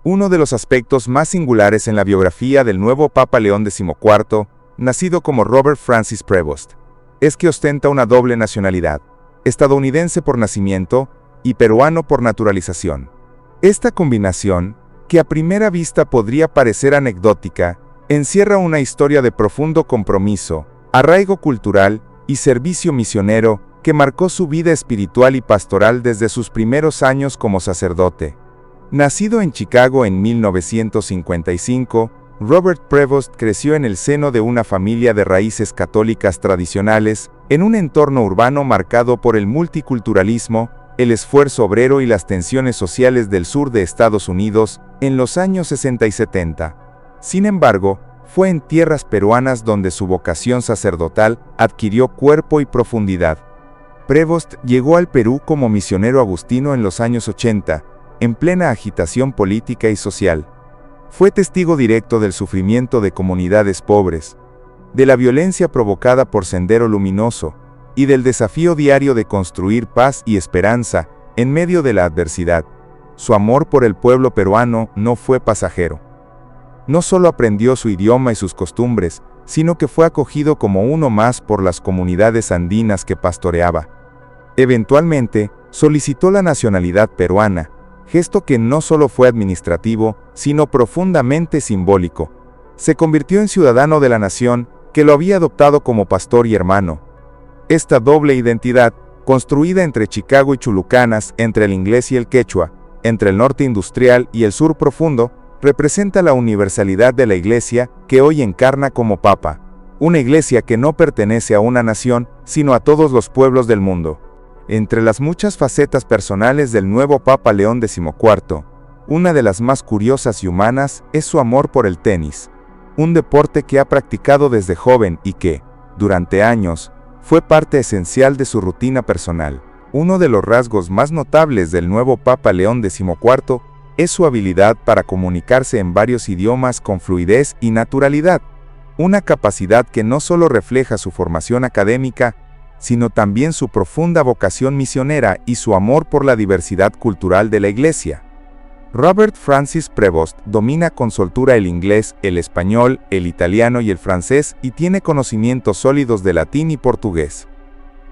Uno de los aspectos más singulares en la biografía del nuevo Papa León XIV, nacido como Robert Francis Prevost, es que ostenta una doble nacionalidad, estadounidense por nacimiento y peruano por naturalización. Esta combinación, que a primera vista podría parecer anecdótica, encierra una historia de profundo compromiso, arraigo cultural y servicio misionero que marcó su vida espiritual y pastoral desde sus primeros años como sacerdote. Nacido en Chicago en 1955, Robert Prevost creció en el seno de una familia de raíces católicas tradicionales, en un entorno urbano marcado por el multiculturalismo, el esfuerzo obrero y las tensiones sociales del sur de Estados Unidos en los años 60 y 70. Sin embargo, fue en tierras peruanas donde su vocación sacerdotal adquirió cuerpo y profundidad. Prevost llegó al Perú como misionero agustino en los años 80, en plena agitación política y social. Fue testigo directo del sufrimiento de comunidades pobres, de la violencia provocada por Sendero Luminoso, y del desafío diario de construir paz y esperanza en medio de la adversidad. Su amor por el pueblo peruano no fue pasajero. No solo aprendió su idioma y sus costumbres, sino que fue acogido como uno más por las comunidades andinas que pastoreaba. Eventualmente, solicitó la nacionalidad peruana, gesto que no solo fue administrativo, sino profundamente simbólico. Se convirtió en ciudadano de la nación, que lo había adoptado como pastor y hermano. Esta doble identidad, construida entre Chicago y Chulucanas, entre el inglés y el quechua, entre el norte industrial y el sur profundo, representa la universalidad de la Iglesia que hoy encarna como Papa, una Iglesia que no pertenece a una nación, sino a todos los pueblos del mundo. Entre las muchas facetas personales del nuevo Papa León XIV, una de las más curiosas y humanas es su amor por el tenis, un deporte que ha practicado desde joven y que, durante años, fue parte esencial de su rutina personal. Uno de los rasgos más notables del nuevo Papa León XIV es su habilidad para comunicarse en varios idiomas con fluidez y naturalidad, una capacidad que no solo refleja su formación académica, sino también su profunda vocación misionera y su amor por la diversidad cultural de la Iglesia. Robert Francis Prevost domina con soltura el inglés, el español, el italiano y el francés y tiene conocimientos sólidos de latín y portugués.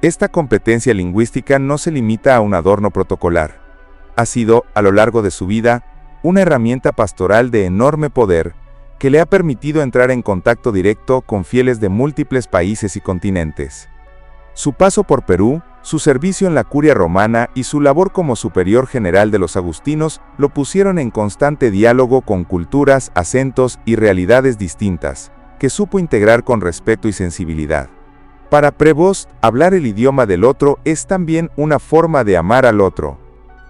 Esta competencia lingüística no se limita a un adorno protocolar. Ha sido, a lo largo de su vida, una herramienta pastoral de enorme poder que le ha permitido entrar en contacto directo con fieles de múltiples países y continentes. Su paso por Perú, su servicio en la curia romana y su labor como superior general de los agustinos lo pusieron en constante diálogo con culturas, acentos y realidades distintas, que supo integrar con respeto y sensibilidad. Para Prevost, hablar el idioma del otro es también una forma de amar al otro.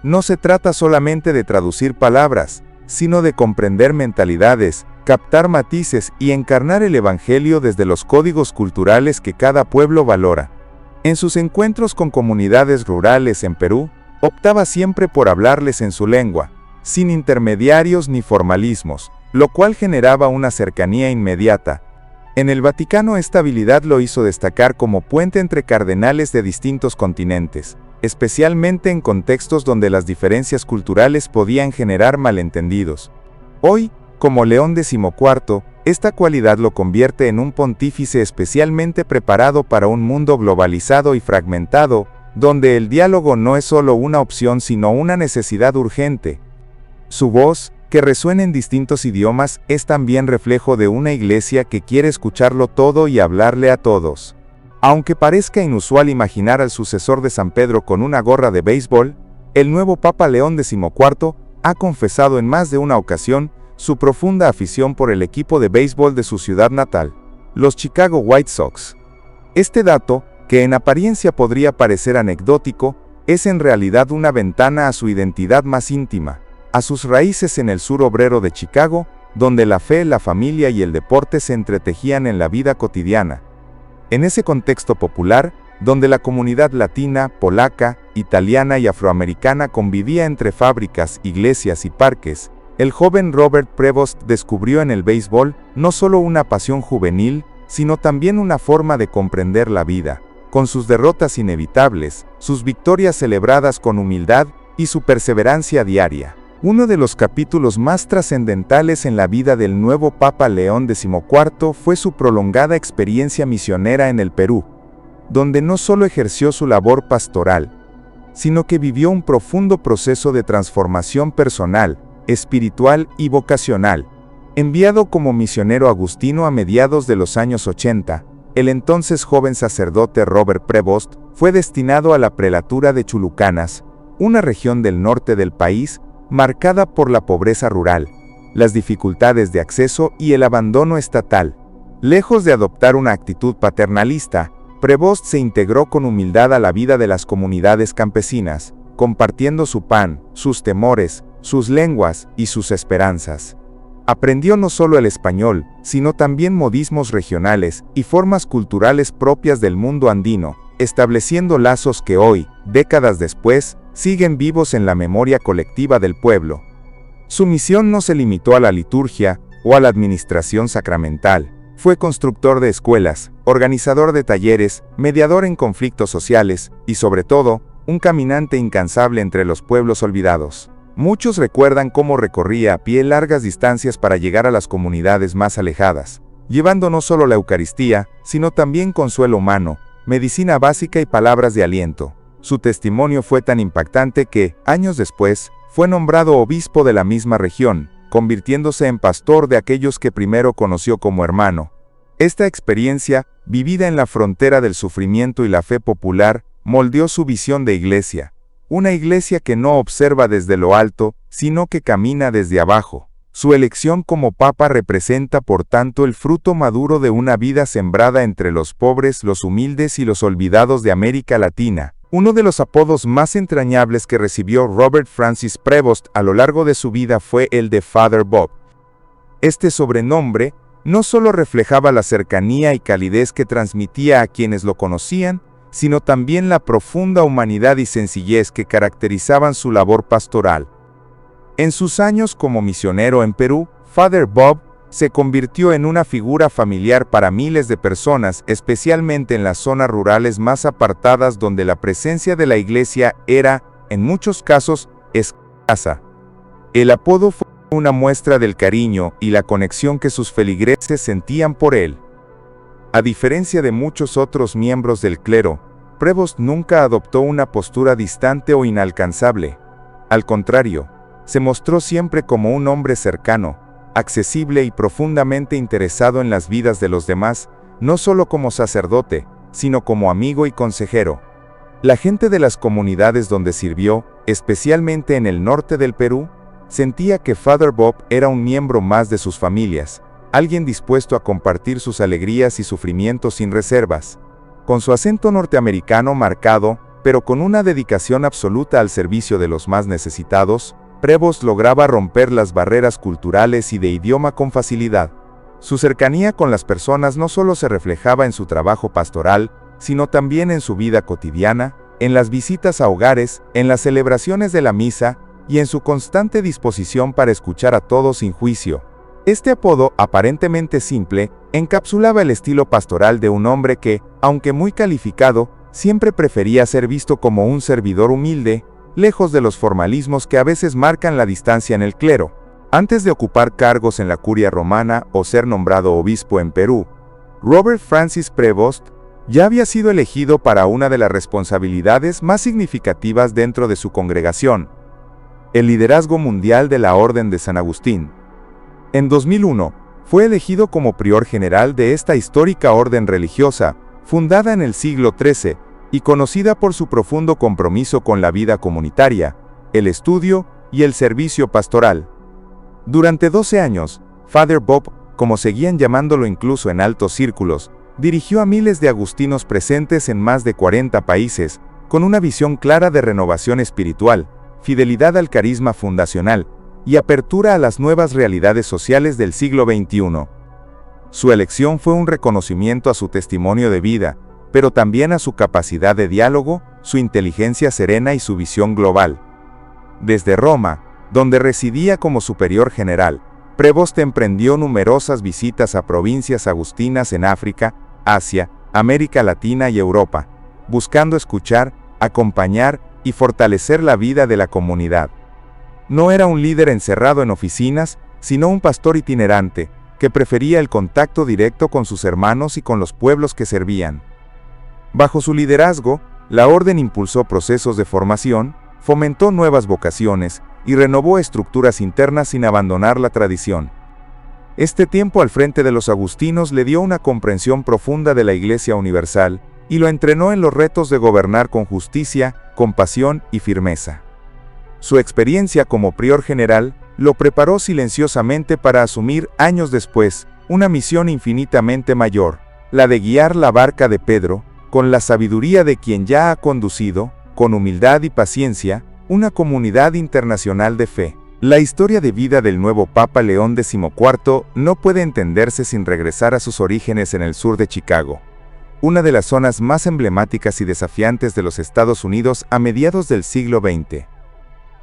No se trata solamente de traducir palabras, sino de comprender mentalidades, captar matices y encarnar el evangelio desde los códigos culturales que cada pueblo valora. En sus encuentros con comunidades rurales en Perú, optaba siempre por hablarles en su lengua, sin intermediarios ni formalismos, lo cual generaba una cercanía inmediata. En el Vaticano esta habilidad lo hizo destacar como puente entre cardenales de distintos continentes, especialmente en contextos donde las diferencias culturales podían generar malentendidos. Hoy, como León XIV, esta cualidad lo convierte en un pontífice especialmente preparado para un mundo globalizado y fragmentado, donde el diálogo no es solo una opción sino una necesidad urgente. Su voz, que resuena en distintos idiomas, es también reflejo de una iglesia que quiere escucharlo todo y hablarle a todos. Aunque parezca inusual imaginar al sucesor de San Pedro con una gorra de béisbol, el nuevo Papa León XIV ha confesado en más de una ocasión su profunda afición por el equipo de béisbol de su ciudad natal, los Chicago White Sox. Este dato, que en apariencia podría parecer anecdótico, es en realidad una ventana a su identidad más íntima, a sus raíces en el sur obrero de Chicago, donde la fe, la familia y el deporte se entretejían en la vida cotidiana. En ese contexto popular, donde la comunidad latina, polaca, italiana y afroamericana convivía entre fábricas, iglesias y parques, el joven Robert Prevost descubrió en el béisbol no solo una pasión juvenil, sino también una forma de comprender la vida, con sus derrotas inevitables, sus victorias celebradas con humildad y su perseverancia diaria. Uno de los capítulos más trascendentales en la vida del nuevo Papa León XIV fue su prolongada experiencia misionera en el Perú, donde no solo ejerció su labor pastoral, sino que vivió un profundo proceso de transformación personal, espiritual y vocacional. Enviado como misionero agustino a mediados de los años 80, el entonces joven sacerdote Robert Prevost fue destinado a la prelatura de Chulucanas, una región del norte del país marcada por la pobreza rural, las dificultades de acceso y el abandono estatal. Lejos de adoptar una actitud paternalista, Prevost se integró con humildad a la vida de las comunidades campesinas, compartiendo su pan, sus temores, sus lenguas y sus esperanzas. Aprendió no solo el español, sino también modismos regionales y formas culturales propias del mundo andino, estableciendo lazos que hoy, décadas después, siguen vivos en la memoria colectiva del pueblo. Su misión no se limitó a la liturgia o a la administración sacramental. Fue constructor de escuelas, organizador de talleres, mediador en conflictos sociales y, sobre todo, un caminante incansable entre los pueblos olvidados. Muchos recuerdan cómo recorría a pie largas distancias para llegar a las comunidades más alejadas, llevando no solo la Eucaristía, sino también consuelo humano, medicina básica y palabras de aliento. Su testimonio fue tan impactante que, años después, fue nombrado obispo de la misma región, convirtiéndose en pastor de aquellos que primero conoció como hermano. Esta experiencia, vivida en la frontera del sufrimiento y la fe popular, moldeó su visión de iglesia. Una iglesia que no observa desde lo alto, sino que camina desde abajo. Su elección como papa representa por tanto el fruto maduro de una vida sembrada entre los pobres, los humildes y los olvidados de América Latina. Uno de los apodos más entrañables que recibió Robert Francis Prevost a lo largo de su vida fue el de Father Bob. Este sobrenombre no solo reflejaba la cercanía y calidez que transmitía a quienes lo conocían, sino también la profunda humanidad y sencillez que caracterizaban su labor pastoral. En sus años como misionero en Perú, Father Bob se convirtió en una figura familiar para miles de personas, especialmente en las zonas rurales más apartadas donde la presencia de la iglesia era, en muchos casos, escasa. El apodo fue una muestra del cariño y la conexión que sus feligreses sentían por él. A diferencia de muchos otros miembros del clero, Prevost nunca adoptó una postura distante o inalcanzable. Al contrario, se mostró siempre como un hombre cercano, accesible y profundamente interesado en las vidas de los demás, no solo como sacerdote, sino como amigo y consejero. La gente de las comunidades donde sirvió, especialmente en el norte del Perú, sentía que Father Bob era un miembro más de sus familias, alguien dispuesto a compartir sus alegrías y sufrimientos sin reservas. Con su acento norteamericano marcado, pero con una dedicación absoluta al servicio de los más necesitados, Prevost lograba romper las barreras culturales y de idioma con facilidad. Su cercanía con las personas no solo se reflejaba en su trabajo pastoral, sino también en su vida cotidiana, en las visitas a hogares, en las celebraciones de la misa, y en su constante disposición para escuchar a todos sin juicio. Este apodo, aparentemente simple, encapsulaba el estilo pastoral de un hombre que, aunque muy calificado, siempre prefería ser visto como un servidor humilde, lejos de los formalismos que a veces marcan la distancia en el clero. Antes de ocupar cargos en la curia romana o ser nombrado obispo en Perú, Robert Francis Prevost ya había sido elegido para una de las responsabilidades más significativas dentro de su congregación: el liderazgo mundial de la Orden de San Agustín. En 2001, fue elegido como prior general de esta histórica orden religiosa, fundada en el siglo XIII, y conocida por su profundo compromiso con la vida comunitaria, el estudio y el servicio pastoral. Durante 12 años, Father Bob, como seguían llamándolo incluso en altos círculos, dirigió a miles de agustinos presentes en más de 40 países, con una visión clara de renovación espiritual, fidelidad al carisma fundacional y apertura a las nuevas realidades sociales del siglo XXI. Su elección fue un reconocimiento a su testimonio de vida, pero también a su capacidad de diálogo, su inteligencia serena y su visión global. Desde Roma, donde residía como superior general, Prevost emprendió numerosas visitas a provincias agustinas en África, Asia, América Latina y Europa, buscando escuchar, acompañar y fortalecer la vida de la comunidad. No era un líder encerrado en oficinas, sino un pastor itinerante, que prefería el contacto directo con sus hermanos y con los pueblos que servían. Bajo su liderazgo, la orden impulsó procesos de formación, fomentó nuevas vocaciones y renovó estructuras internas sin abandonar la tradición. Este tiempo al frente de los agustinos le dio una comprensión profunda de la Iglesia universal y lo entrenó en los retos de gobernar con justicia, compasión y firmeza. Su experiencia como prior general lo preparó silenciosamente para asumir, años después, una misión infinitamente mayor, la de guiar la barca de Pedro, con la sabiduría de quien ya ha conducido, con humildad y paciencia, una comunidad internacional de fe. La historia de vida del nuevo Papa León XIV no puede entenderse sin regresar a sus orígenes en el sur de Chicago, una de las zonas más emblemáticas y desafiantes de los Estados Unidos a mediados del siglo XX.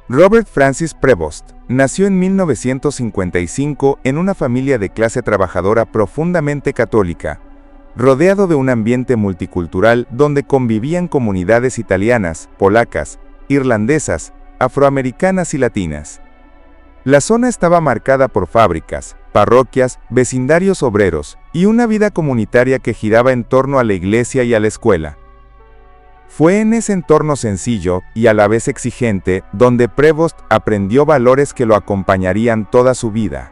Robert Francis Prevost nació en 1955 en una familia de clase trabajadora profundamente católica, rodeado de un ambiente multicultural donde convivían comunidades italianas, polacas, irlandesas, afroamericanas y latinas. La zona estaba marcada por fábricas, parroquias, vecindarios obreros y una vida comunitaria que giraba en torno a la iglesia y a la escuela. Fue en ese entorno sencillo y a la vez exigente donde Prevost aprendió valores que lo acompañarían toda su vida: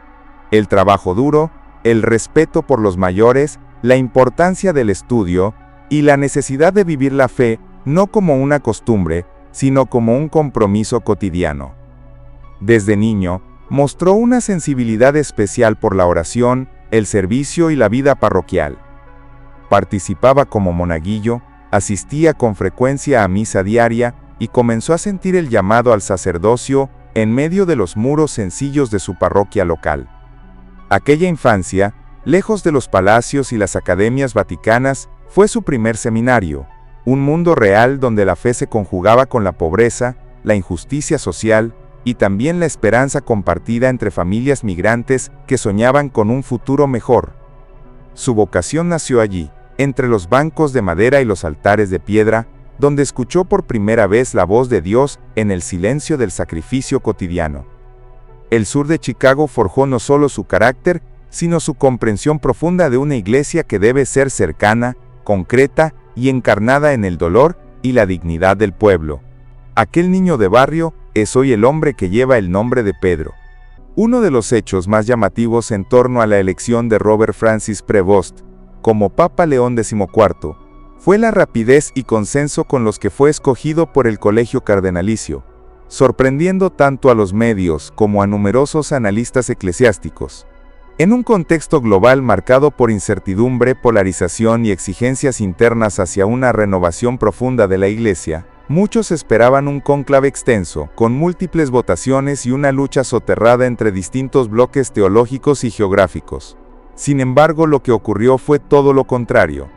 el trabajo duro, el respeto por los mayores, la importancia del estudio y la necesidad de vivir la fe no como una costumbre, sino como un compromiso cotidiano. Desde niño, mostró una sensibilidad especial por la oración, el servicio y la vida parroquial. Participaba como monaguillo, asistía con frecuencia a misa diaria y comenzó a sentir el llamado al sacerdocio en medio de los muros sencillos de su parroquia local. Aquella infancia, lejos de los palacios y las academias vaticanas, fue su primer seminario, un mundo real donde la fe se conjugaba con la pobreza, la injusticia social y también la esperanza compartida entre familias migrantes que soñaban con un futuro mejor. Su vocación nació allí, entre los bancos de madera y los altares de piedra, donde escuchó por primera vez la voz de Dios en el silencio del sacrificio cotidiano. El sur de Chicago forjó no solo su carácter, sino su comprensión profunda de una iglesia que debe ser cercana, concreta y encarnada en el dolor y la dignidad del pueblo. Aquel niño de barrio es hoy el hombre que lleva el nombre de Pedro. Uno de los hechos más llamativos en torno a la elección de Robert Francis Prevost como Papa León XIV fue la rapidez y consenso con los que fue escogido por el Colegio Cardenalicio, sorprendiendo tanto a los medios como a numerosos analistas eclesiásticos. En un contexto global marcado por incertidumbre, polarización y exigencias internas hacia una renovación profunda de la Iglesia, muchos esperaban un cónclave extenso, con múltiples votaciones y una lucha soterrada entre distintos bloques teológicos y geográficos. Sin embargo, lo que ocurrió fue todo lo contrario.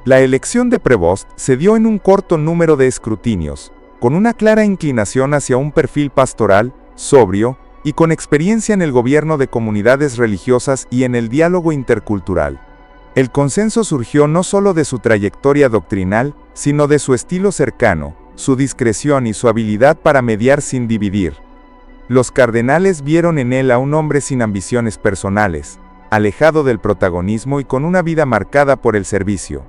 La elección de Prevost se dio en un corto número de escrutinios, con una clara inclinación hacia un perfil pastoral, sobrio, y con experiencia en el gobierno de comunidades religiosas y en el diálogo intercultural. El consenso surgió no solo de su trayectoria doctrinal, sino de su estilo cercano, su discreción y su habilidad para mediar sin dividir. Los cardenales vieron en él a un hombre sin ambiciones personales, alejado del protagonismo y con una vida marcada por el servicio.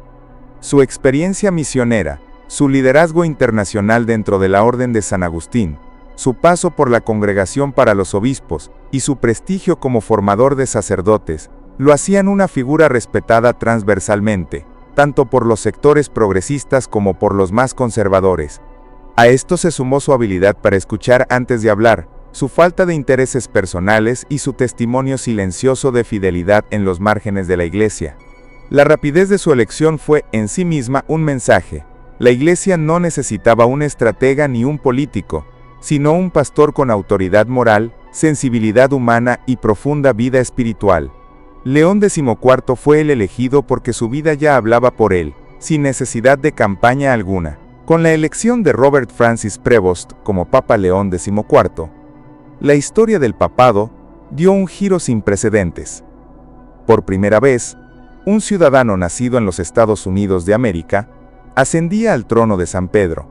Su experiencia misionera, su liderazgo internacional dentro de la Orden de San Agustín, su paso por la Congregación para los Obispos y su prestigio como formador de sacerdotes, lo hacían una figura respetada transversalmente, tanto por los sectores progresistas como por los más conservadores. A esto se sumó su habilidad para escuchar antes de hablar, su falta de intereses personales y su testimonio silencioso de fidelidad en los márgenes de la Iglesia. La rapidez de su elección fue en sí misma un mensaje. La Iglesia no necesitaba un estratega ni un político, sino un pastor con autoridad moral, sensibilidad humana y profunda vida espiritual. León XIV fue el elegido porque su vida ya hablaba por él, sin necesidad de campaña alguna. Con la elección de Robert Francis Prevost como Papa León XIV, la historia del papado dio un giro sin precedentes. Por primera vez, un ciudadano nacido en los Estados Unidos de América ascendía al trono de San Pedro.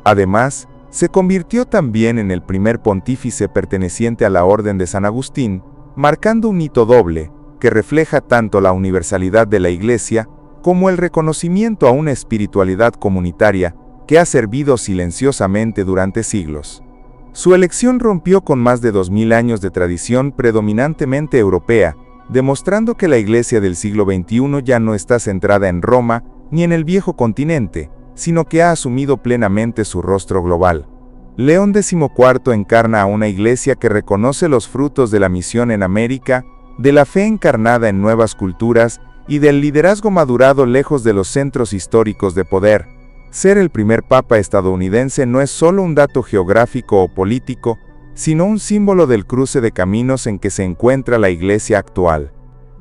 Además, Se convirtió también en el primer pontífice perteneciente a la Orden de San Agustín, marcando un hito doble, que refleja tanto la universalidad de la Iglesia como el reconocimiento a una espiritualidad comunitaria que ha servido silenciosamente durante siglos. Su elección rompió con más de 2000 años de tradición predominantemente europea, demostrando que la Iglesia del siglo XXI ya no está centrada en Roma ni en el viejo continente, sino que ha asumido plenamente su rostro global. León XIV encarna a una Iglesia que reconoce los frutos de la misión en América, de la fe encarnada en nuevas culturas y del liderazgo madurado lejos de los centros históricos de poder. Ser el primer papa estadounidense no es solo un dato geográfico o político, sino un símbolo del cruce de caminos en que se encuentra la Iglesia actual.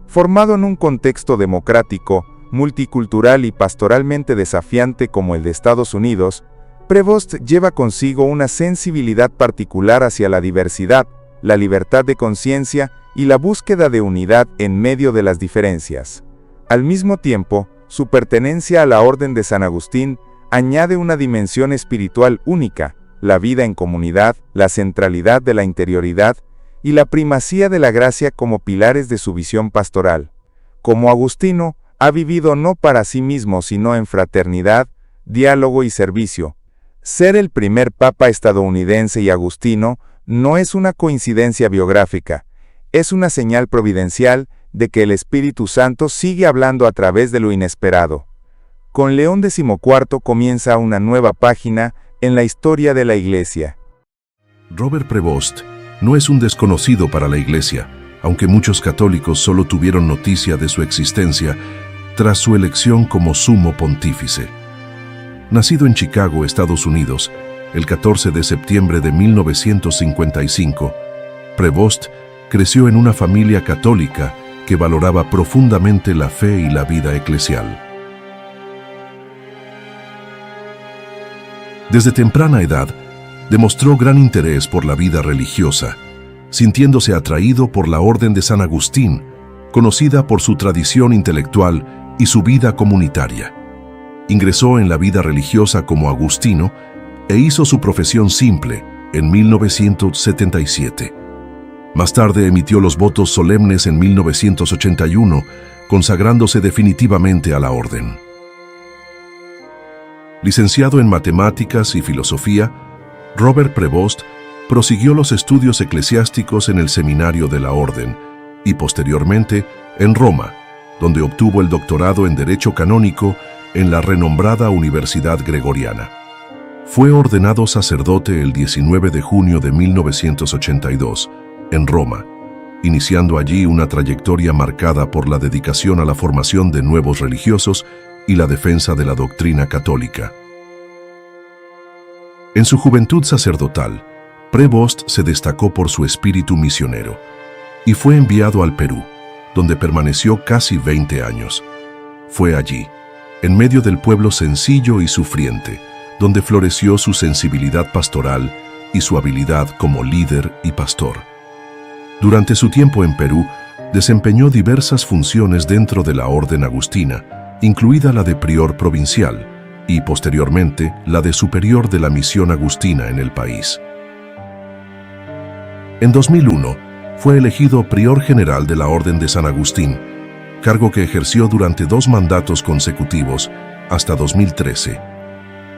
Formado en un contexto democrático, multicultural y pastoralmente desafiante como el de Estados Unidos, Prevost lleva consigo una sensibilidad particular hacia la diversidad, la libertad de conciencia y la búsqueda de unidad en medio de las diferencias. Al mismo tiempo, su pertenencia a la Orden de San Agustín añade una dimensión espiritual única, la vida en comunidad, la centralidad de la interioridad y la primacía de la gracia como pilares de su visión pastoral. Como agustino, ha vivido no para sí mismo sino en fraternidad, diálogo y servicio. Ser el primer papa estadounidense y agustino no es una coincidencia biográfica, es una señal providencial de que el Espíritu Santo sigue hablando a través de lo inesperado. Con León XIV comienza una nueva página en la historia de la Iglesia. Robert Prevost no es un desconocido para la Iglesia, aunque muchos católicos solo tuvieron noticia de su existencia tras su elección como sumo pontífice. Nacido en Chicago, Estados Unidos, el 14 de septiembre de 1955, Prevost creció en una familia católica que valoraba profundamente la fe y la vida eclesial. Desde temprana edad, demostró gran interés por la vida religiosa, sintiéndose atraído por la Orden de San Agustín, conocida por su tradición intelectual y su vida comunitaria. Ingresó en la vida religiosa como agustino e hizo su profesión simple en 1977. Más tarde emitió los votos solemnes en 1981, consagrándose definitivamente a la orden. Licenciado en Matemáticas y Filosofía, Robert Prevost prosiguió los estudios eclesiásticos en el Seminario de la Orden y posteriormente en Roma, donde obtuvo el doctorado en Derecho Canónico en la renombrada Universidad Gregoriana. Fue ordenado sacerdote el 19 de junio de 1982, en Roma, iniciando allí una trayectoria marcada por la dedicación a la formación de nuevos religiosos y la defensa de la doctrina católica. En su juventud sacerdotal, Prevost se destacó por su espíritu misionero y fue enviado al Perú, donde permaneció casi 20 años. Fue allí, en medio del pueblo sencillo y sufriente, donde floreció su sensibilidad pastoral y su habilidad como líder y pastor. Durante su tiempo en Perú, desempeñó diversas funciones dentro de la Orden Agustina, incluida la de prior provincial y, posteriormente, la de superior de la misión agustina en el país. En 2001, fue elegido prior general de la Orden de San Agustín, cargo que ejerció durante 2 mandatos consecutivos hasta 2013.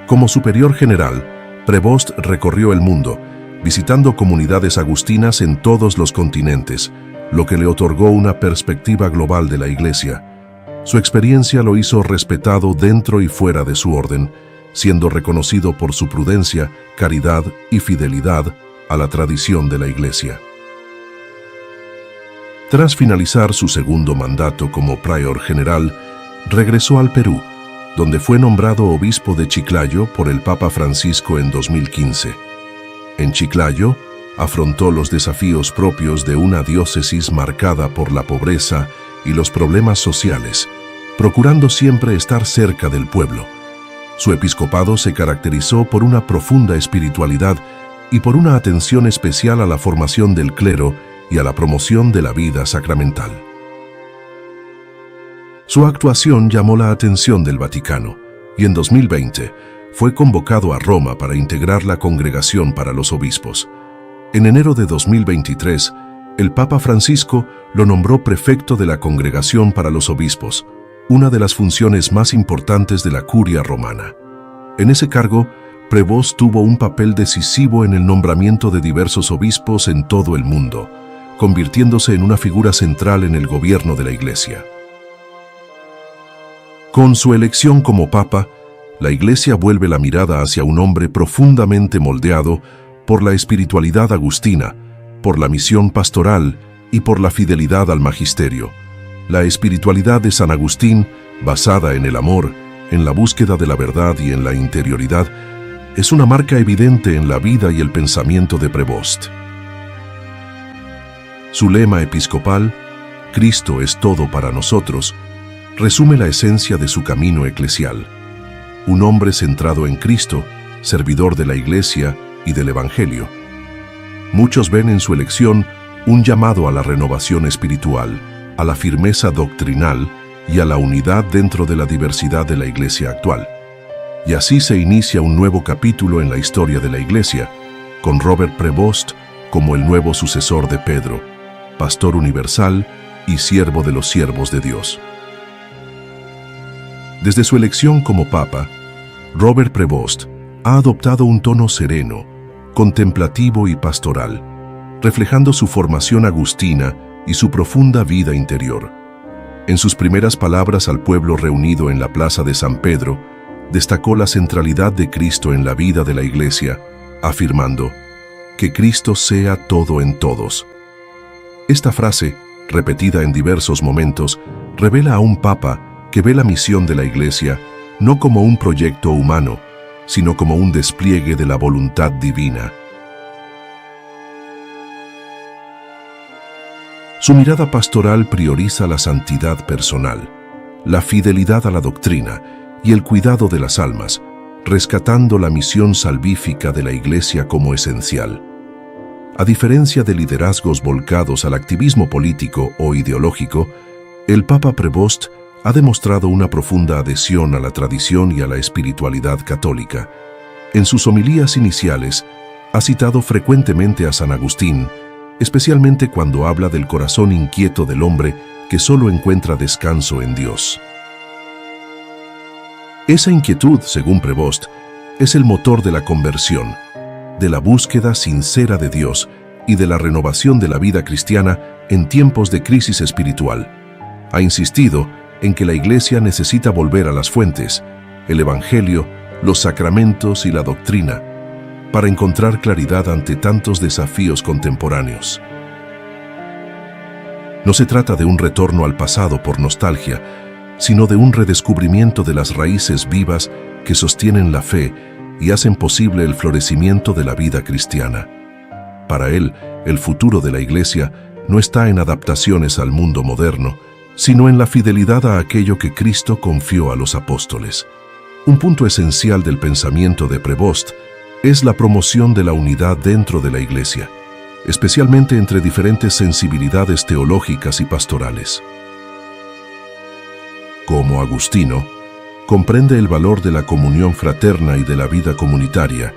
Como superior general, Prevost recorrió el mundo, visitando comunidades agustinas en todos los continentes, lo que le otorgó una perspectiva global de la Iglesia. Su experiencia lo hizo respetado dentro y fuera de su orden, siendo reconocido por su prudencia, caridad y fidelidad a la tradición de la Iglesia. Tras finalizar su segundo mandato como prior general, regresó al Perú, donde fue nombrado obispo de Chiclayo por el Papa Francisco en 2015. En Chiclayo, afrontó los desafíos propios de una diócesis marcada por la pobreza y los problemas sociales, procurando siempre estar cerca del pueblo. Su episcopado se caracterizó por una profunda espiritualidad y por una atención especial a la formación del clero y a la promoción de la vida sacramental. Su actuación llamó la atención del Vaticano y en 2020 fue convocado a Roma para integrar la Congregación para los Obispos. En enero de 2023, el Papa Francisco lo nombró prefecto de la Congregación para los Obispos, una de las funciones más importantes de la curia romana. En ese cargo, Prevost tuvo un papel decisivo en el nombramiento de diversos obispos en todo el mundo, convirtiéndose en una figura central en el gobierno de la Iglesia. Con su elección como Papa, la Iglesia vuelve la mirada hacia un hombre profundamente moldeado por la espiritualidad agustina, por la misión pastoral y por la fidelidad al magisterio. La espiritualidad de San Agustín, basada en el amor, en la búsqueda de la verdad y en la interioridad, es una marca evidente en la vida y el pensamiento de Prevost. Su lema episcopal, Cristo es todo para nosotros, resume la esencia de su camino eclesial. Un hombre centrado en Cristo, servidor de la Iglesia y del Evangelio. Muchos ven en su elección un llamado a la renovación espiritual, a la firmeza doctrinal y a la unidad dentro de la diversidad de la Iglesia actual. Y así se inicia un nuevo capítulo en la historia de la Iglesia, con Robert Prevost como el nuevo sucesor de Pedro, pastor universal y siervo de los siervos de Dios. Desde su elección como Papa, Robert Prevost ha adoptado un tono sereno, contemplativo y pastoral, reflejando su formación agustina y su profunda vida interior. En sus primeras palabras al pueblo reunido en la plaza de San Pedro, destacó la centralidad de Cristo en la vida de la Iglesia, afirmando, «Que Cristo sea todo en todos». Esta frase, repetida en diversos momentos, revela a un Papa que ve la misión de la Iglesia no como un proyecto humano, sino como un despliegue de la voluntad divina. Su mirada pastoral prioriza la santidad personal, la fidelidad a la doctrina y el cuidado de las almas, rescatando la misión salvífica de la Iglesia como esencial. A diferencia de liderazgos volcados al activismo político o ideológico, el Papa Prevost ha demostrado una profunda adhesión a la tradición y a la espiritualidad católica. En sus homilías iniciales, ha citado frecuentemente a San Agustín, especialmente cuando habla del corazón inquieto del hombre que solo encuentra descanso en Dios. Esa inquietud, según Prevost, es el motor de la conversión, de la búsqueda sincera de Dios y de la renovación de la vida cristiana en tiempos de crisis espiritual. Ha insistido en que la Iglesia necesita volver a las fuentes, el Evangelio, los sacramentos y la doctrina, para encontrar claridad ante tantos desafíos contemporáneos. No se trata de un retorno al pasado por nostalgia, sino de un redescubrimiento de las raíces vivas que sostienen la fe y hacen posible el florecimiento de la vida cristiana. Para él, el futuro de la Iglesia no está en adaptaciones al mundo moderno, sino en la fidelidad a aquello que Cristo confió a los apóstoles. Un punto esencial del pensamiento de Prevost es la promoción de la unidad dentro de la Iglesia, especialmente entre diferentes sensibilidades teológicas y pastorales. Como agustino, comprende el valor de la comunión fraterna y de la vida comunitaria,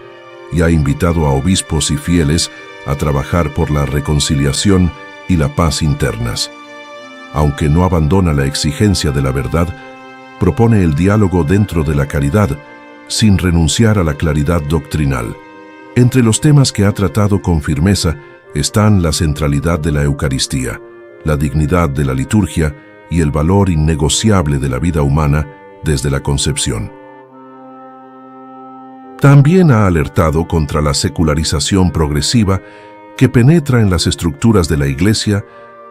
y ha invitado a obispos y fieles a trabajar por la reconciliación y la paz internas. Aunque no abandona la exigencia de la verdad, propone el diálogo dentro de la caridad, sin renunciar a la claridad doctrinal. Entre los temas que ha tratado con firmeza están la centralidad de la Eucaristía, la dignidad de la liturgia y el valor innegociable de la vida humana desde la concepción. También ha alertado contra la secularización progresiva que penetra en las estructuras de la Iglesia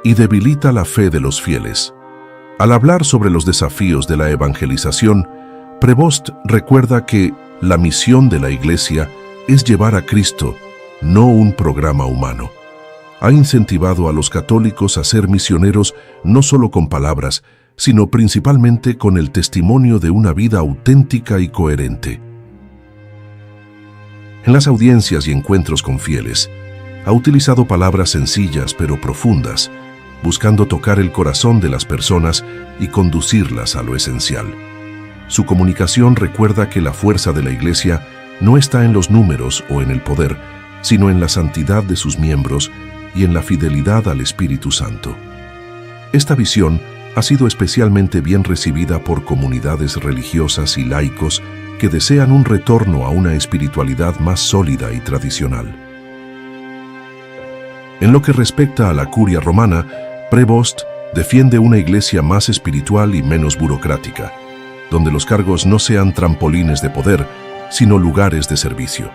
y debilita la fe de los fieles. Al hablar sobre los desafíos de la evangelización, Prevost recuerda que la misión de la Iglesia es llevar a Cristo, no un programa humano. Ha incentivado a los católicos a ser misioneros no solo con palabras, sino principalmente con el testimonio de una vida auténtica y coherente. En las audiencias y encuentros con fieles, ha utilizado palabras sencillas pero profundas, buscando tocar el corazón de las personas y conducirlas a lo esencial. su comunicación recuerda que la fuerza de la Iglesia no está en los números o en el poder, sino en la santidad de sus miembros y en la fidelidad al Espíritu Santo. Esta visión ha sido especialmente bien recibida por comunidades religiosas y laicos que desean un retorno a una espiritualidad más sólida y tradicional. En lo que respecta a la curia romana, Prevost defiende una iglesia más espiritual y menos burocrática, donde los cargos no sean trampolines de poder, sino lugares de servicio.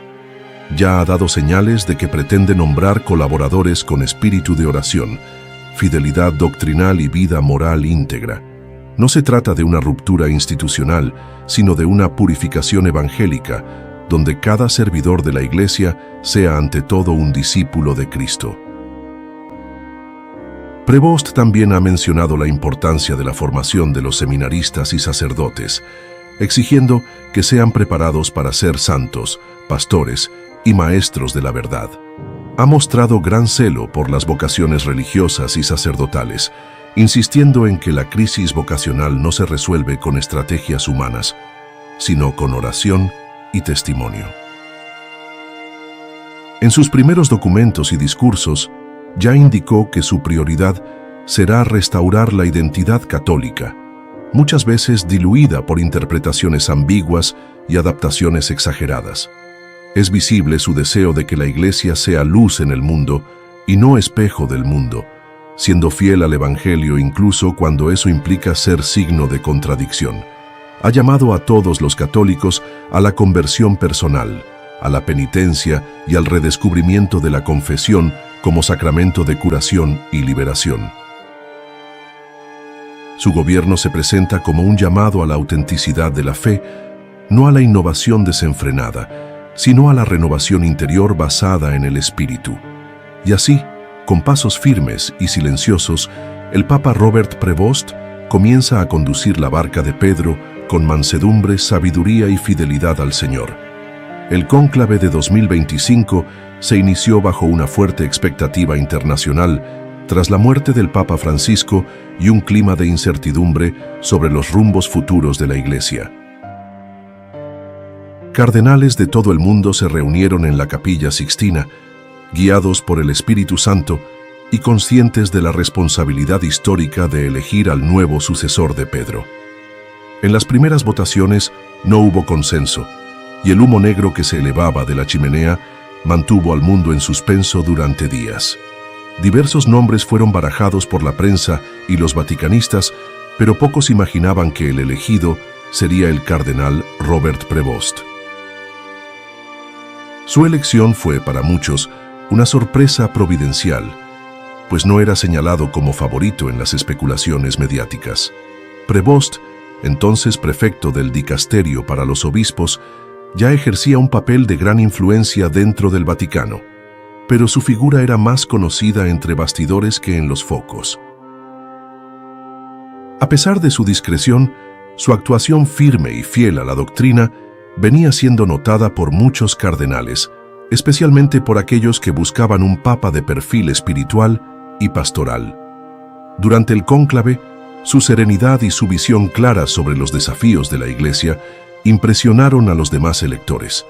Ya ha dado señales de que pretende nombrar colaboradores con espíritu de oración, fidelidad doctrinal y vida moral íntegra. No se trata de una ruptura institucional, sino de una purificación evangélica, donde cada servidor de la Iglesia sea ante todo un discípulo de Cristo. Prevost también ha mencionado la importancia de la formación de los seminaristas y sacerdotes, exigiendo que sean preparados para ser santos, pastores y maestros de la verdad. Ha mostrado gran celo por las vocaciones religiosas y sacerdotales, insistiendo en que la crisis vocacional no se resuelve con estrategias humanas, sino con oración y testimonio. En sus primeros documentos y discursos, ya indicó que su prioridad será restaurar la identidad católica, muchas veces diluida por interpretaciones ambiguas y adaptaciones exageradas. Es visible su deseo de que la Iglesia sea luz en el mundo y no espejo del mundo, siendo fiel al Evangelio incluso cuando eso implica ser signo de contradicción. Ha llamado a todos los católicos a la conversión personal, a la penitencia y al redescubrimiento de la confesión como sacramento de curación y liberación. Su gobierno se presenta como un llamado a la autenticidad de la fe, no a la innovación desenfrenada, sino a la renovación interior basada en el Espíritu. Y así, con pasos firmes y silenciosos, el Papa Robert Prevost comienza a conducir la barca de Pedro con mansedumbre, sabiduría y fidelidad al Señor. El cónclave de 2025 se inició bajo una fuerte expectativa internacional tras la muerte del Papa Francisco y un clima de incertidumbre sobre los rumbos futuros de la Iglesia. Cardenales de todo el mundo se reunieron en la Capilla Sixtina, guiados por el Espíritu Santo y conscientes de la responsabilidad histórica de elegir al nuevo sucesor de Pedro. En las primeras votaciones no hubo consenso, y el humo negro que se elevaba de la chimenea mantuvo al mundo en suspenso durante días. Diversos nombres fueron barajados por la prensa y los vaticanistas, pero pocos imaginaban que el elegido sería el cardenal Robert Prevost. Su elección fue, para muchos, una sorpresa providencial, pues no era señalado como favorito en las especulaciones mediáticas. Prevost, entonces prefecto del dicasterio para los obispos, ya ejercía un papel de gran influencia dentro del Vaticano, pero su figura era más conocida entre bastidores que en los focos. A pesar de su discreción, su actuación firme y fiel a la doctrina venía siendo notada por muchos cardenales, especialmente por aquellos que buscaban un papa de perfil espiritual y pastoral. Durante el cónclave, su serenidad y su visión clara sobre los desafíos de la Iglesia impresionaron a los demás electores.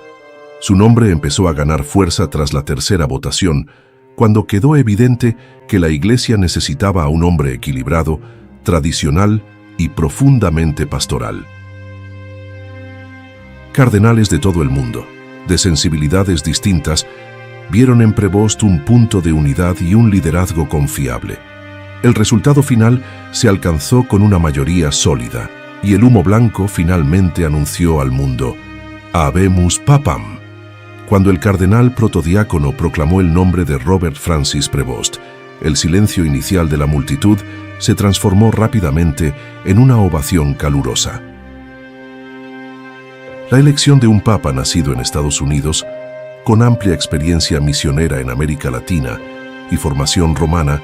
Su nombre empezó a ganar fuerza tras la tercera votación, cuando quedó evidente que la Iglesia necesitaba a un hombre equilibrado, tradicional y profundamente pastoral. Cardenales de todo el mundo, de sensibilidades distintas, vieron en Prevost un punto de unidad y un liderazgo confiable. El resultado final se alcanzó con una mayoría sólida, y el humo blanco finalmente anunció al mundo «Habemus Papam». Cuando el cardenal protodiácono proclamó el nombre de Robert Francis Prevost, el silencio inicial de la multitud se transformó rápidamente en una ovación calurosa. La elección de un papa nacido en Estados Unidos, con amplia experiencia misionera en América Latina y formación romana,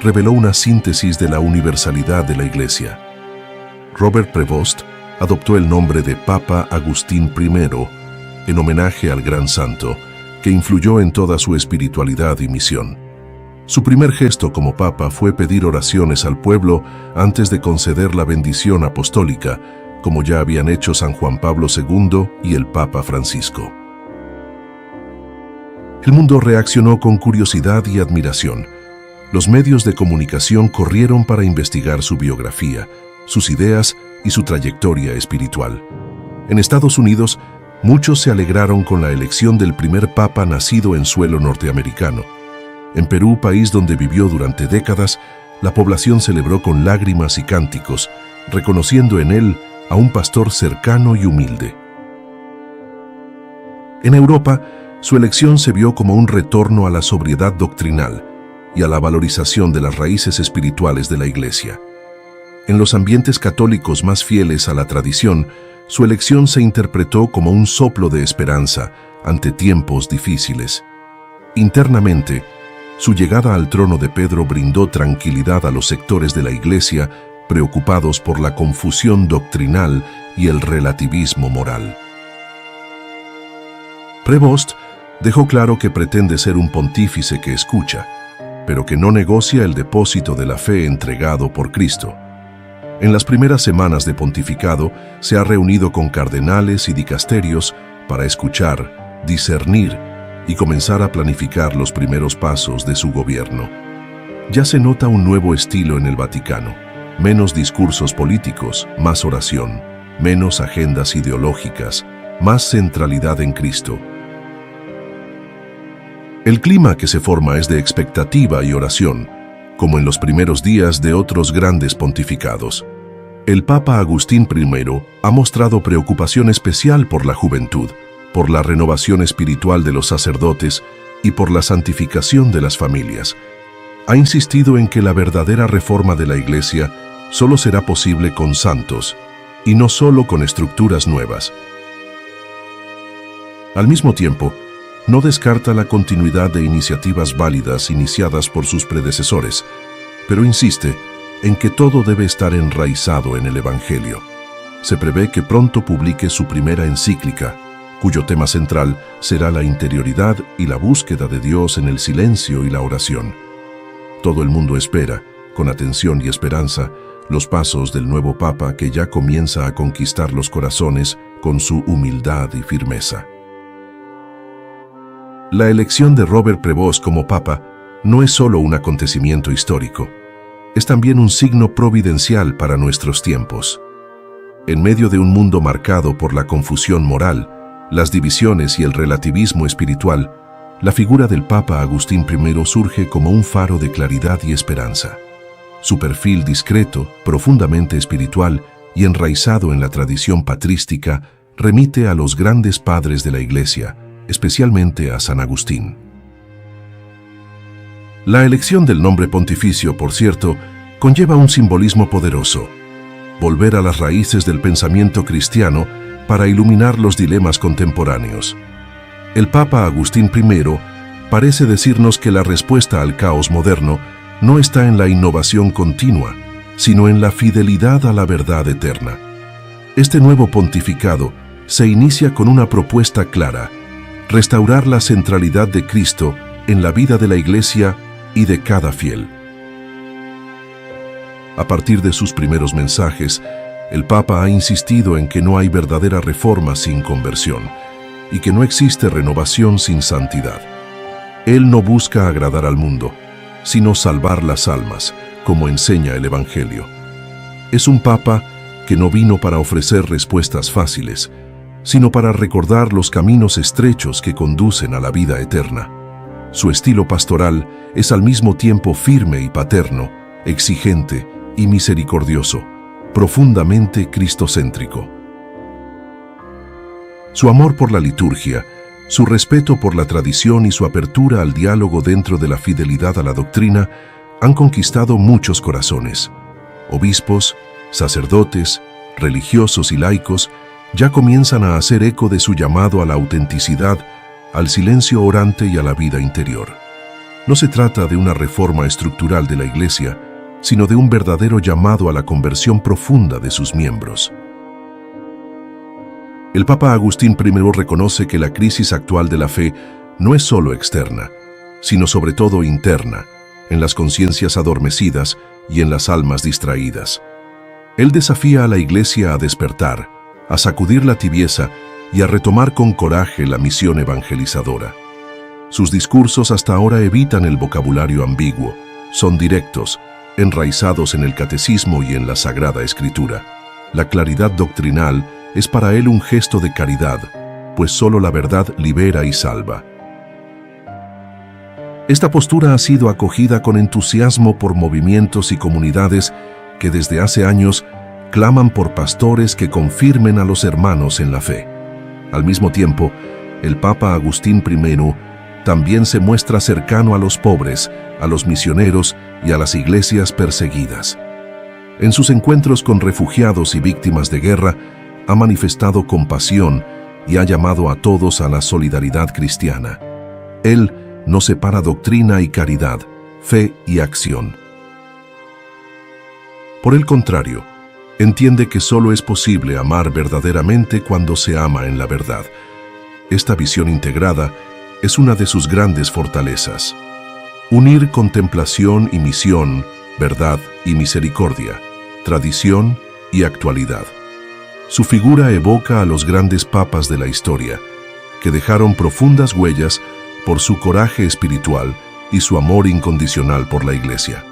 reveló una síntesis de la universalidad de la Iglesia. Robert Prevost adoptó el nombre de Papa Agustín I en homenaje al gran santo, que influyó en toda su espiritualidad y misión. Su primer gesto como papa fue pedir oraciones al pueblo antes de conceder la bendición apostólica, como ya habían hecho San Juan Pablo II y el Papa Francisco. El mundo reaccionó con curiosidad y admiración. Los medios de comunicación corrieron para investigar su biografía, sus ideas y su trayectoria espiritual. En Estados Unidos, muchos se alegraron con la elección del primer papa nacido en suelo norteamericano. En Perú, país donde vivió durante décadas, la población celebró con lágrimas y cánticos, reconociendo en él a un pastor cercano y humilde. En Europa, su elección se vio como un retorno a la sobriedad doctrinal y a la valorización de las raíces espirituales de la Iglesia. En los ambientes católicos más fieles a la tradición, su elección se interpretó como un soplo de esperanza ante tiempos difíciles. Internamente, su llegada al trono de Pedro brindó tranquilidad a los sectores de la Iglesia preocupados por la confusión doctrinal y el relativismo moral. Prevost dejó claro que pretende ser un pontífice que escucha, pero que no negocia el depósito de la fe entregado por Cristo. En las primeras semanas de pontificado se ha reunido con cardenales y dicasterios para escuchar, discernir y comenzar a planificar los primeros pasos de su gobierno. Ya se nota un nuevo estilo en el Vaticano: menos discursos políticos, más oración, menos agendas ideológicas, más centralidad en Cristo. El clima que se forma es de expectativa y oración, como en los primeros días de otros grandes pontificados. El Papa Agustín I ha mostrado preocupación especial por la juventud, por la renovación espiritual de los sacerdotes y por la santificación de las familias. Ha insistido en que la verdadera reforma de la Iglesia solo será posible con santos, y no solo con estructuras nuevas. Al mismo tiempo, no descarta la continuidad de iniciativas válidas iniciadas por sus predecesores, pero insiste en que todo debe estar enraizado en el Evangelio. Se prevé que pronto publique su primera encíclica, cuyo tema central será la interioridad y la búsqueda de Dios en el silencio y la oración. Todo el mundo espera, con atención y esperanza, los pasos del nuevo Papa que ya comienza a conquistar los corazones con su humildad y firmeza. La elección de Robert Prevost como Papa no es solo un acontecimiento histórico, es también un signo providencial para nuestros tiempos. En medio de un mundo marcado por la confusión moral, las divisiones y el relativismo espiritual, la figura del Papa Agustín I surge como un faro de claridad y esperanza. Su perfil discreto, profundamente espiritual y enraizado en la tradición patrística remite a los grandes padres de la Iglesia, especialmente a San Agustín. La elección del nombre pontificio, por cierto, conlleva un simbolismo poderoso: volver a las raíces del pensamiento cristiano para iluminar los dilemas contemporáneos. El Papa Agustín I parece decirnos que la respuesta al caos moderno no está en la innovación continua, sino en la fidelidad a la verdad eterna. Este nuevo pontificado se inicia con una propuesta clara: restaurar la centralidad de Cristo en la vida de la Iglesia y de cada fiel. A partir de sus primeros mensajes, el Papa ha insistido en que no hay verdadera reforma sin conversión y que no existe renovación sin santidad. Él no busca agradar al mundo, sino salvar las almas, como enseña el Evangelio. Es un Papa que no vino para ofrecer respuestas fáciles, sino para recordar los caminos estrechos que conducen a la vida eterna. Su estilo pastoral es al mismo tiempo firme y paterno, exigente y misericordioso, profundamente cristocéntrico. Su amor por la liturgia, su respeto por la tradición y su apertura al diálogo dentro de la fidelidad a la doctrina han conquistado muchos corazones. Obispos, sacerdotes, religiosos y laicos ya comienzan a hacer eco de su llamado a la autenticidad, al silencio orante y a la vida interior. No se trata de una reforma estructural de la Iglesia, sino de un verdadero llamado a la conversión profunda de sus miembros. El Papa Agustín I reconoce que la crisis actual de la fe no es solo externa, sino sobre todo interna, en las conciencias adormecidas y en las almas distraídas. Él desafía a la Iglesia a despertar, a sacudir la tibieza y a retomar con coraje la misión evangelizadora. Sus discursos hasta ahora evitan el vocabulario ambiguo, son directos, enraizados en el catecismo y en la Sagrada Escritura. La claridad doctrinal es para él un gesto de caridad, pues solo la verdad libera y salva. Esta postura ha sido acogida con entusiasmo por movimientos y comunidades que desde hace años claman por pastores que confirmen a los hermanos en la fe. Al mismo tiempo, el Papa Agustín I también se muestra cercano a los pobres, a los misioneros y a las iglesias perseguidas. En sus encuentros con refugiados y víctimas de guerra, ha manifestado compasión y ha llamado a todos a la solidaridad cristiana. Él no separa doctrina y caridad, fe y acción. Por el contrario, entiende que solo es posible amar verdaderamente cuando se ama en la verdad. Esta visión integrada es una de sus grandes fortalezas. Unir contemplación y misión, verdad y misericordia, tradición y actualidad. Su figura evoca a los grandes papas de la historia, que dejaron profundas huellas por su coraje espiritual y su amor incondicional por la Iglesia.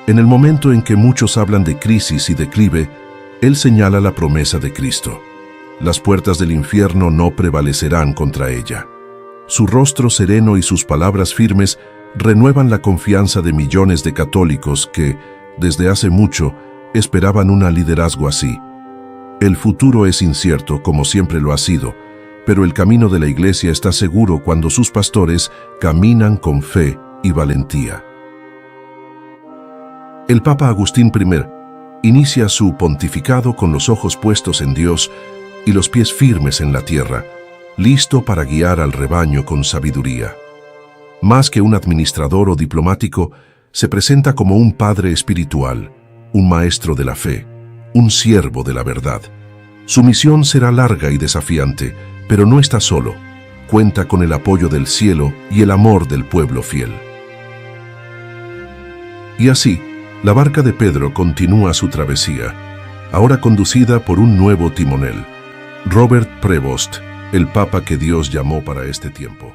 En el momento en que muchos hablan de crisis y declive, él señala la promesa de Cristo. Las puertas del infierno no prevalecerán contra ella. Su rostro sereno y sus palabras firmes renuevan la confianza de millones de católicos que, desde hace mucho, esperaban un liderazgo así. El futuro es incierto, como siempre lo ha sido, pero el camino de la Iglesia está seguro cuando sus pastores caminan con fe y valentía. El Papa Agustín I inicia su pontificado con los ojos puestos en Dios y los pies firmes en la tierra, listo para guiar al rebaño con sabiduría. Más que un administrador o diplomático, se presenta como un padre espiritual, un maestro de la fe, un siervo de la verdad. Su misión será larga y desafiante, pero no está solo. Cuenta con el apoyo del cielo y el amor del pueblo fiel. Y así, la barca de Pedro continúa su travesía, ahora conducida por un nuevo timonel, Robert Prevost, el papa que Dios llamó para este tiempo.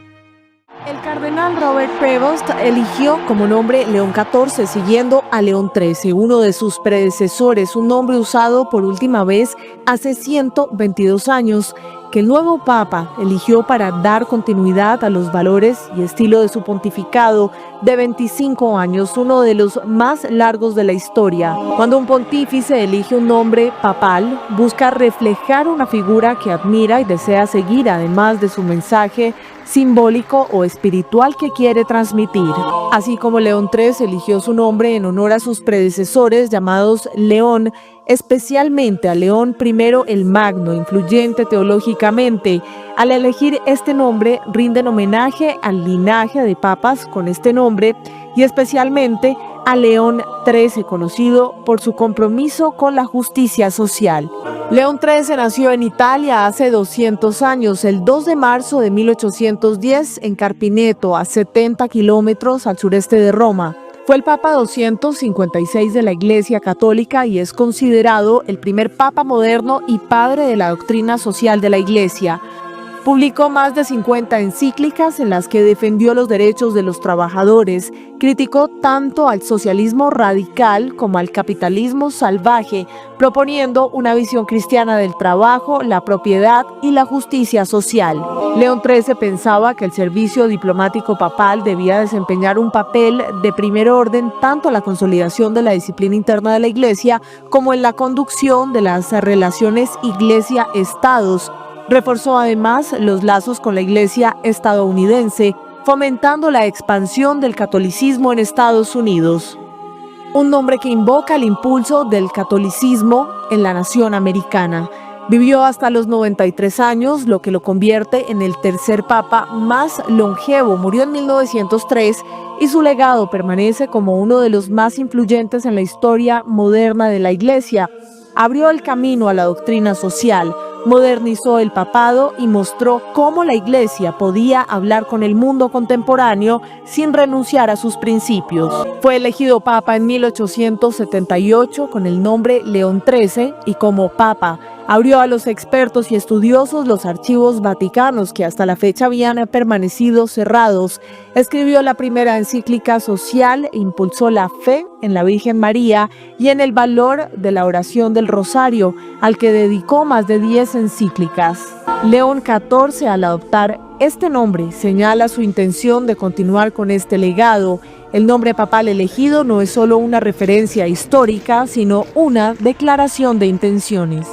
El cardenal Robert Prevost eligió como nombre León XIV, siguiendo a León XIII, uno de sus predecesores, un nombre usado por última vez hace 122 años, que el nuevo Papa eligió para dar continuidad a los valores y estilo de su pontificado de 25 años, uno de los más largos de la historia. Cuando un pontífice elige un nombre papal, busca reflejar una figura que admira y desea seguir, además de su mensaje simbólico o espiritual que quiere transmitir. Así como León III eligió su nombre en honor a sus predecesores llamados León, especialmente a León I el Magno, influyente teológicamente. Al elegir este nombre, rinden homenaje al linaje de papas con este nombre y especialmente a León XIII, conocido por su compromiso con la justicia social. León XIII nació en Italia hace 200 años, el 2 de marzo de 1810, en Carpineto, a 70 kilómetros al sureste de Roma. Fue el Papa 256 de la Iglesia Católica y es considerado el primer Papa moderno y padre de la doctrina social de la Iglesia. Publicó más de 50 encíclicas en las que defendió los derechos de los trabajadores, criticó tanto al socialismo radical como al capitalismo salvaje, proponiendo una visión cristiana del trabajo, la propiedad y la justicia social. León XIII pensaba que el servicio diplomático papal debía desempeñar un papel de primer orden tanto en la consolidación de la disciplina interna de la Iglesia como en la conducción de las relaciones Iglesia-Estados. Reforzó además los lazos con la Iglesia estadounidense, fomentando la expansión del catolicismo en Estados Unidos. Un nombre que invoca el impulso del catolicismo en la nación americana. Vivió hasta los 93 años, lo que lo convierte en el tercer papa más longevo. Murió en 1903 y su legado permanece como uno de los más influyentes en la historia moderna de la Iglesia. abrió el camino a la doctrina social, modernizó el papado y mostró cómo la Iglesia podía hablar con el mundo contemporáneo sin renunciar a sus principios. Fue elegido papa en 1878 con el nombre León XIII y como papa abrió a los expertos y estudiosos los archivos vaticanos que hasta la fecha habían permanecido cerrados. Escribió la primera encíclica social e impulsó la fe en la Virgen María y en el valor de la oración del Rosario, al que dedicó más de 10 encíclicas. León XIV, al adoptar este nombre, señala su intención de continuar con este legado. El nombre papal elegido no es solo una referencia histórica, sino una declaración de intenciones.